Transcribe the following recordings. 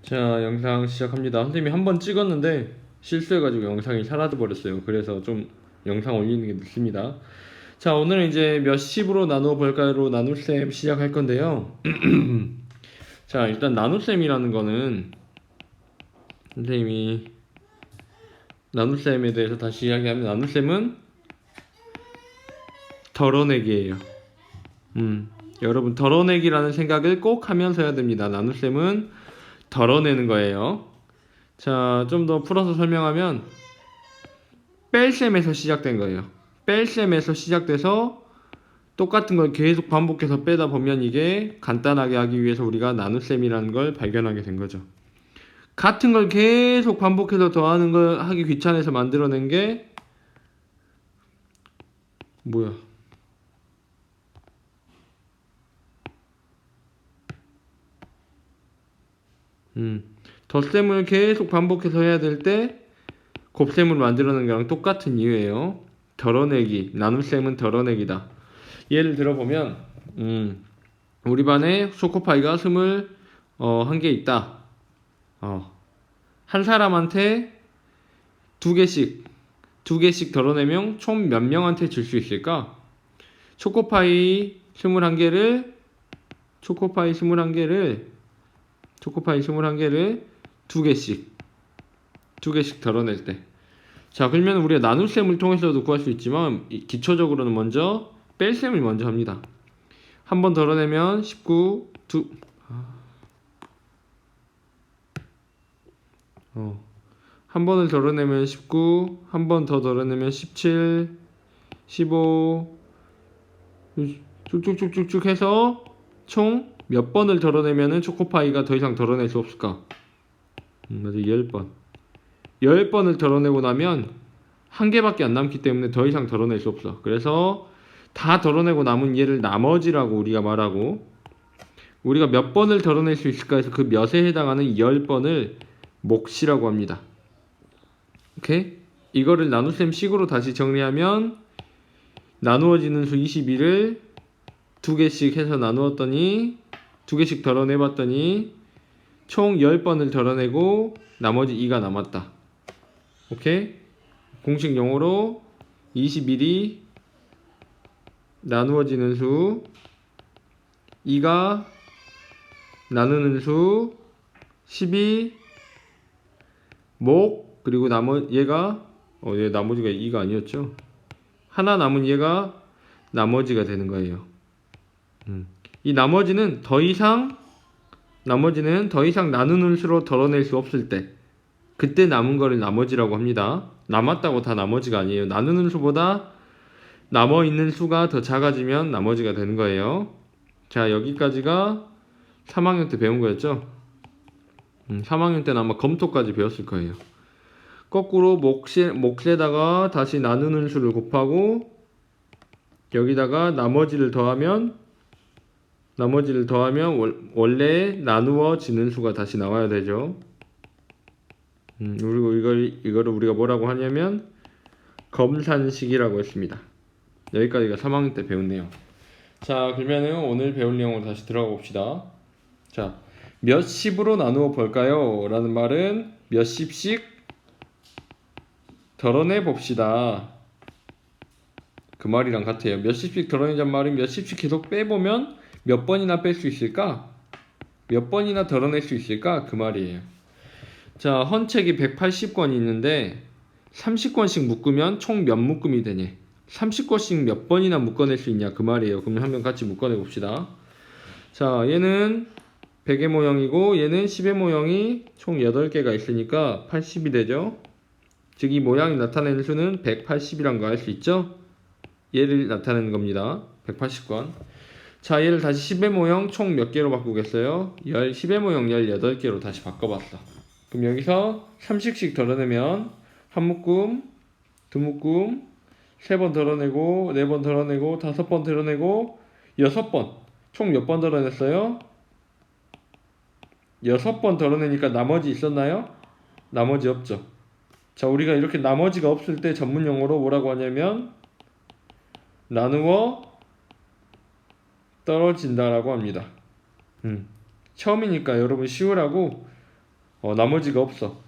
자, 영상 시작합니다. 선생님이 한 번 찍었는데 실수해가지고 영상이 사라져 버렸어요. 그래서 좀 영상 올리는 게 늦습니다. 자, 오늘은 이제 몇 십으로 나누어 볼까요로 나눗셈 시작할 건데요. 자, 일단 나눗셈이라는 거는 선생님이 나눗셈에 대해서 다시 이야기하면 나눗셈은 덜어내기예요. 여러분 덜어내기라는 생각을 꼭 하면서 해야 됩니다. 나눗셈은 덜어내는 거예요. 자, 좀 더 풀어서 설명하면 뺄셈에서 시작된 거예요. 뺄셈에서 시작돼서 똑같은 걸 계속 반복해서 빼다 보면 이게 간단하게 하기 위해서 우리가 나눗셈이라는 걸 발견하게 된 거죠. 같은 걸 계속 반복해서 더하는 걸 하기 귀찮아서 만들어낸 게 뭐야? 덧셈을 계속 반복해서 해야 될 때 곱셈을 만들어낸 거랑 똑같은 이유예요. 덜어내기, 나눗셈은 덜어내기다. 예를 들어보면 우리 반에 초코파이가 21개 있다. 한 사람한테 두 개씩 덜어내면 총 몇 명한테 줄 수 있을까? 초코파이 21개를 두 개씩 덜어낼 때. 자, 그러면 우리가 나눗셈을 통해서도 구할 수 있지만 기초적으로는 먼저 뺄셈을 먼저 합니다. 한 번 덜어내면 19, 한 번을 덜어내면 19, 한 번 더 덜어내면 17, 15, 쭉쭉쭉쭉 해서 총 몇 번을 덜어내면은 초코파이가 더 이상 덜어낼 수 없을까? 맞아, 10번. 10번을 덜어내고 나면 한 개밖에 안 남기 때문에 더 이상 덜어낼 수 없어. 그래서 다 덜어내고 남은 얘를 나머지라고 우리가 말하고, 우리가 몇 번을 덜어낼 수 있을까 해서 그 몇에 해당하는 10번을 몫이라고 합니다. 오케이? 이거를 나눗셈 식으로 다시 정리하면 나누어지는 수 22를 두 개씩 해서 나누었더니 두 개씩 덜어내봤더니 총 10번을 덜어내고 나머지 2가 남았다. 오케이? 공식 용어로 21이 나누어지는 수, 2가 나누는 수, 10이 목, 그리고 얘가 얘 나머지가 2가 아니었죠? 하나 남은 얘가 나머지가 되는 거예요. 이 나머지는 더 이상 나누는 수로 덜어낼 수 없을 때, 그때 남은 거를 나머지라고 합니다. 남았다고 다 나머지가 아니에요. 나누는 수보다 남아있는 수가 더 작아지면 나머지가 되는 거예요. 자, 여기까지가 3학년 때 배운 거였죠? 3학년 때는 아마 검토까지 배웠을 거예요. 거꾸로 몫에다가 다시 나누는 수를 곱하고 여기다가 나머지를 더하면 원래 나누어지는 수가 다시 나와야 되죠. 그리고 이거를 우리가 뭐라고 하냐면 검산식이라고 했습니다. 여기까지가 3학년 때 배운 내용. 자, 그러면은 오늘 배울 내용으로 다시 들어가 봅시다. 자, 몇 십으로 나누어 볼까요? 라는 말은 몇 십씩 덜어내 봅시다. 그 말이랑 같아요. 몇 십씩 덜어내자는 말은 몇 십씩 계속 빼보면 몇 번이나 뺄 수 있을까? 몇 번이나 덜어낼 수 있을까? 그 말이에요. 자, 헌책이 180권이 있는데 30권씩 묶으면 총 몇 묶음이 되냐? 30권씩 몇 번이나 묶어낼 수 있냐? 그 말이에요. 그럼 한번 같이 묶어내 봅시다. 자, 얘는 100의 모형이고 얘는 10의 모형이 총 8개가 있으니까 80이 되죠. 즉 이 모양이 나타내는 수는 180이란 거 알 수 있죠? 얘를 나타내는 겁니다. 180권. 자, 얘를 다시 10의 모형 총 몇 개로 바꾸겠어요? 10의 모형 18개로 다시 바꿔봤어. 그럼 여기서 30씩 덜어내면 한 묶음, 두 묶음, 3번 덜어내고, 4번 덜어내고, 5번 덜어내고, 6번. 총 몇 번 덜어냈어요? 6번 덜어내니까 나머지 있었나요? 나머지 없죠. 자, 우리가 이렇게 나머지가 없을 때 전문 용어로 뭐라고 하냐면 나누어 떨어진다라고 합니다. 처음이니까 여러분 쉬우라고 나머지가 없어.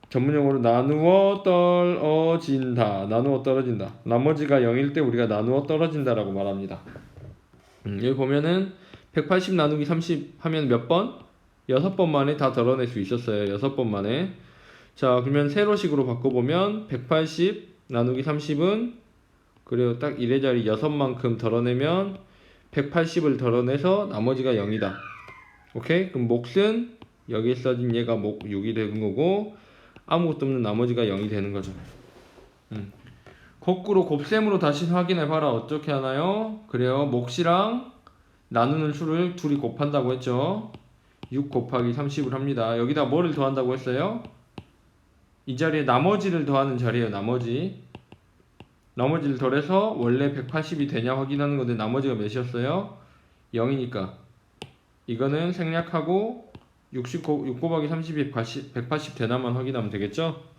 전문용어로 나누어 떨어진다. 나누어 떨어진다. 나머지가 0일 때 우리가 나누어 떨어진다라고 말합니다. 여기 보면은 180 나누기 30 하면 몇 번? 6번 만에 다 덜어낼 수 있었어요. 6번 만에. 자, 그러면 세로식으로 바꿔보면 180 나누기 30은 그리고 딱 1의 자리 6만큼 덜어내면 180을 덜어내서 나머지가 0이다. 오케이? 그럼 몫은 여기에 써진 얘가 몫 6이 되는 거고 아무것도 없는 나머지가 0이 되는 거죠. 거꾸로 곱셈으로 다시 확인해봐라. 어떻게 하나요? 그래요. 몫이랑 나누는 수를 둘이 곱한다고 했죠. 6 곱하기 30을 합니다. 여기다 뭐를 더한다고 했어요? 이 자리에 나머지를 더하는 자리에요. 나머지를 더해서 원래 180이 되냐 확인하는 건데 나머지가 몇이었어요? 0이니까 이거는 생략하고 6 곱하기 30이 180 되나만 확인하면 되겠죠?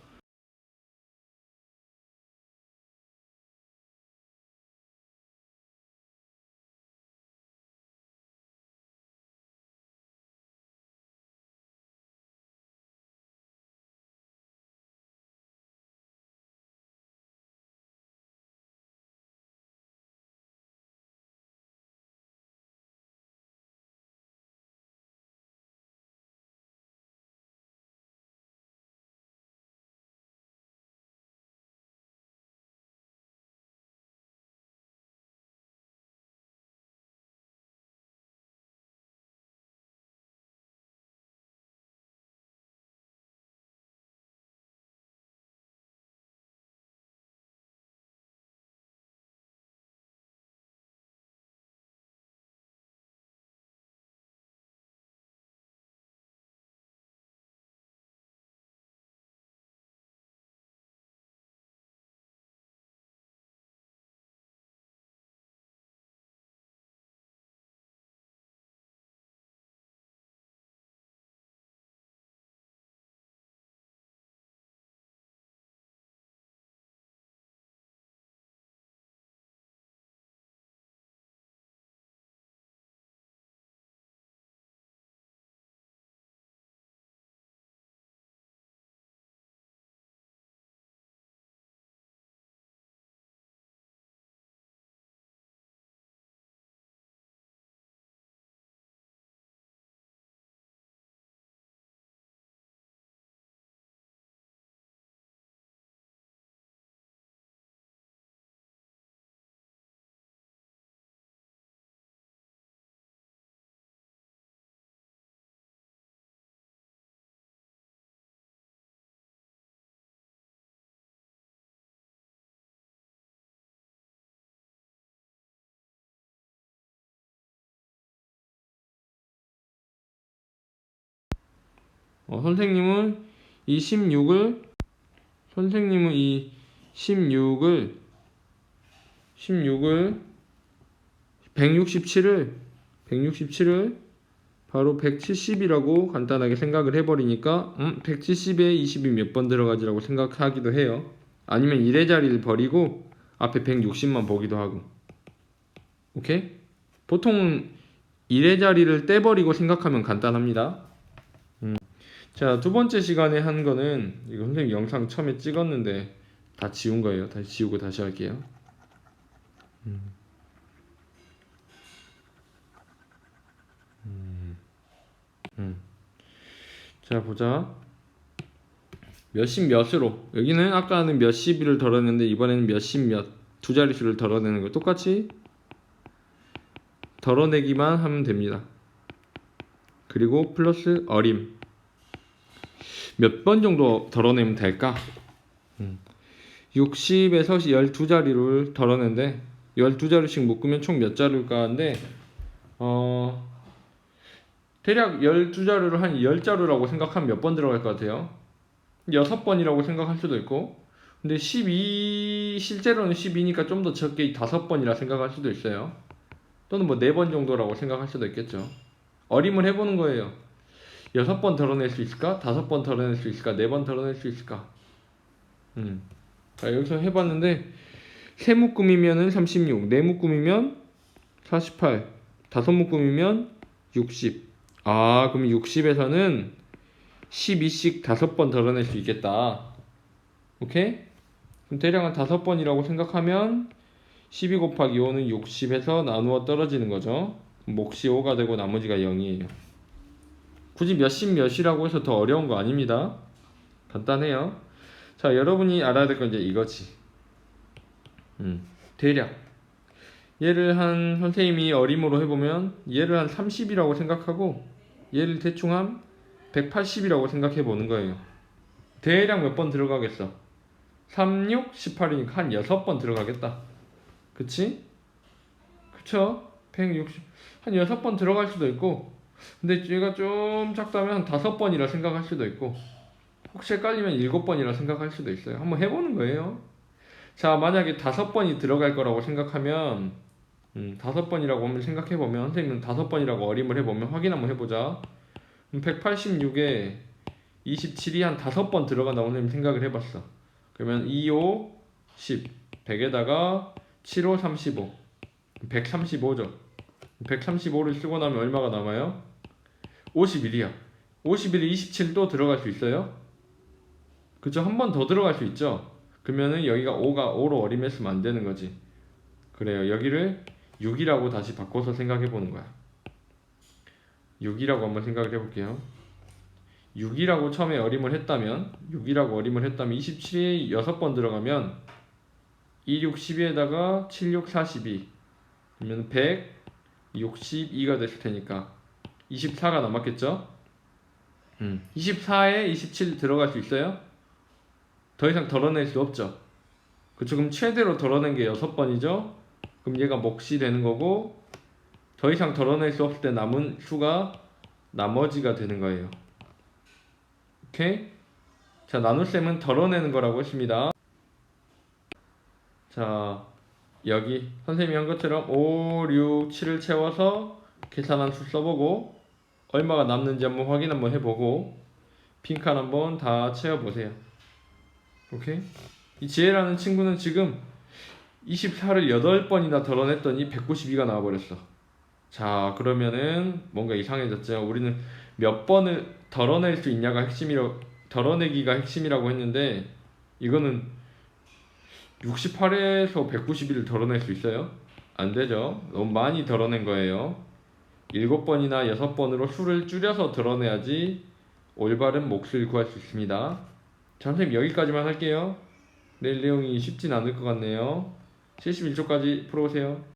선생님은 이 16을 167을 바로 170이라고 간단하게 생각을 해버리니까 170에 20이 몇 번 들어가지라고 생각하기도 해요. 아니면 1의 자리를 버리고 앞에 160만 보기도 하고. 오케이? 보통 1의 자리를 떼버리고 생각하면 간단합니다. 자, 두 번째 시간에 한 거는 이거 선생님 영상 처음에 찍었는데 다 지운 거예요. 다시 지우고 다시 할게요. 자, 보자. 몇십 몇으로. 여기는 아까는 몇십을 덜어냈는데 이번에는 몇십 몇 두 자릿수를 덜어내는 거 똑같이 덜어내기만 하면 됩니다. 그리고 플러스 어림. 몇 번 정도 덜어내면 될까? 60에서 12자리를 덜어낸데 12자루씩 묶으면 총 몇 자루일까 하는데 대략 12자루를 한 10자루라고 생각하면 몇 번 들어갈 것 같아요? 6번이라고 생각할 수도 있고 근데 12 실제로는 12니까 좀 더 적게 5번이라 생각할 수도 있어요. 또는 뭐 4번 정도라고 생각할 수도 있겠죠. 어림을 해보는 거예요. 6번 덜어낼 수 있을까? 5번 덜어낼 수 있을까? 4번 덜어낼 수 있을까? 자, 여기서 해봤는데 3묶음이면 36, 4묶음이면 48, 5묶음이면 60. 그럼 60에서는 12씩 5번 덜어낼 수 있겠다. 오케이? 그럼 대략 한 5번이라고 생각하면 12 곱하기 5는 60에서 나누어 떨어지는 거죠. 몫이 5가 되고 나머지가 0이에요. 굳이 몇십 몇이라고 해서 더 어려운 거 아닙니다. 간단해요. 자, 여러분이 알아야 될 건 이제 이거지. 대략 얘를 한 선생님이 어림으로 해보면 얘를 한 30이라고 생각하고 얘를 대충 한 180이라고 생각해 보는 거예요. 대략 몇 번 들어가겠어? 3, 6, 18이니까 한 6번 들어가겠다. 그치? 그쵸? 160, 한 6번 들어갈 수도 있고, 근데 얘가 좀 작다면 한 5번이라 생각할 수도 있고, 혹시 헷갈리면 7번이라 생각할 수도 있어요. 한번 해보는 거예요. 자, 만약에 5번이 들어갈 거라고 생각하면 5번이라고 한번 생각해보면, 선생님은 5번이라고 어림을 해보면 확인 한번 해보자. 186에 27이 한 5번 들어간다고 선생님 생각을 해봤어. 그러면 2, 5, 10 100에다가 7, 5, 35 135죠. 135를 쓰고 나면 얼마가 남아요? 51이야. 51에 27도 들어갈 수 있어요? 그쵸? 한 번 더 들어갈 수 있죠? 그러면은 여기가 5로 어림했으면 안 되는 거지. 그래요. 여기를 6이라고 다시 바꿔서 생각해 보는 거야. 6이라고 한번 생각을 해볼게요. 6이라고 처음에 어림을 했다면 27에 6번 들어가면 2, 6, 12에다가 7, 6, 42 그러면 162가 됐을 테니까 24가 남았겠죠? 24에 27 들어갈 수 있어요? 더 이상 덜어낼 수 없죠. 그쵸? 그럼 최대로 덜어낸 게 6번이죠? 그럼 얘가 몫이 되는 거고 더 이상 덜어낼 수 없을 때 남은 수가 나머지가 되는 거예요. 오케이? 자, 나눗셈은 덜어내는 거라고 했습니다. 자, 여기 선생님이 한 것처럼 5, 6, 7을 채워서 계산한 수 써보고 얼마가 남는지 한번 확인 한번 해보고 빈칸 한번 다 채워보세요. 오케이? 이 지혜라는 친구는 지금 24를 8번이나 덜어냈더니 192가 나와버렸어. 자, 그러면은 뭔가 이상해졌죠. 우리는 몇 번을 덜어낼 수 있냐가 덜어내기가 핵심이라고 했는데 이거는 68에서 191을 덜어낼 수 있어요? 안 되죠. 너무 많이 덜어낸 거예요. 7번이나 6번으로 수를 줄여서 덜어내야지 올바른 몫을 구할 수 있습니다. 자, 선생님 여기까지만 할게요. 내일 내용이 쉽진 않을 것 같네요. 71초까지 풀어보세요.